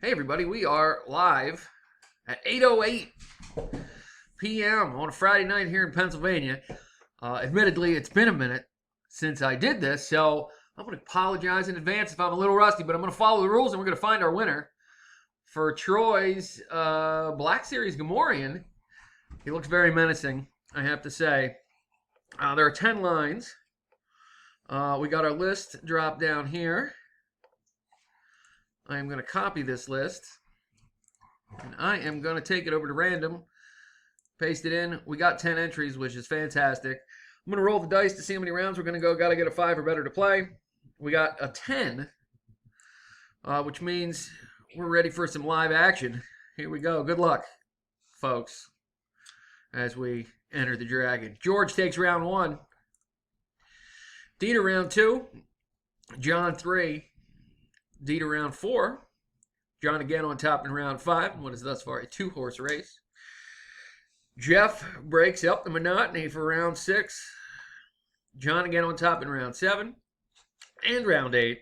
Hey everybody, we are live at 8:08 p.m. on a Friday night here in Pennsylvania. Admittedly, it's been a minute since I did this, so I'm going to apologize in advance if I'm a little rusty, but I'm going to follow the rules and we're going to find our winner for Troy's Black Series Gamorrean. He looks very menacing, I have to say. There are 10 lines. We got our list dropped down here. I am going to copy this list, and I am going to take it over to random, paste it in. We got 10 entries, which is fantastic. I'm going to roll the dice to see how many rounds we're going to go. Got to get a 5 or better to play. We got a 10, which means we're ready for some live action. Here we go. Good luck, folks, as we enter the dragon. George takes round 1. Dieter round 2. John 3. Dieter round 4. John again on top in round 5. What is thus far a 2-horse race. Jeff breaks up the monotony for round 6. John again on top in round 7. And round 8.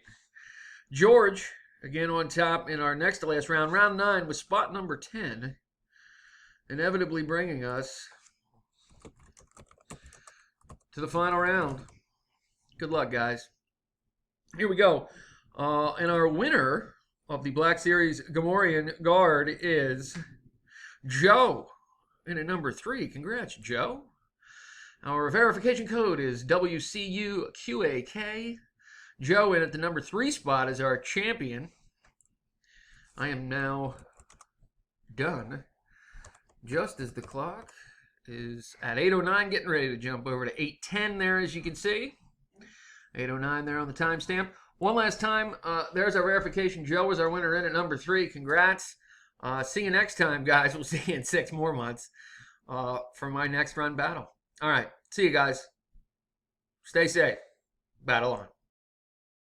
George again on top in our next to last round. Round 9 with spot number 10. Inevitably bringing us to the final round. Good luck, guys. Here we go. And our winner of the Black Series Gamorrean Guard is Joe in at number 3. Congrats, Joe. Our verification code is WCUQAK. Joe in at the number 3 spot is our champion. I am now done just as the clock is at 8:09, getting ready to jump over to 8:10 there, as you can see. 8:09 there on the timestamp. One last time, there's our verification. Joe is our winner in at number 3. Congrats. See you next time, guys. We'll see you in 6 more months for my next run battle. All right. See you guys. Stay safe. Battle on.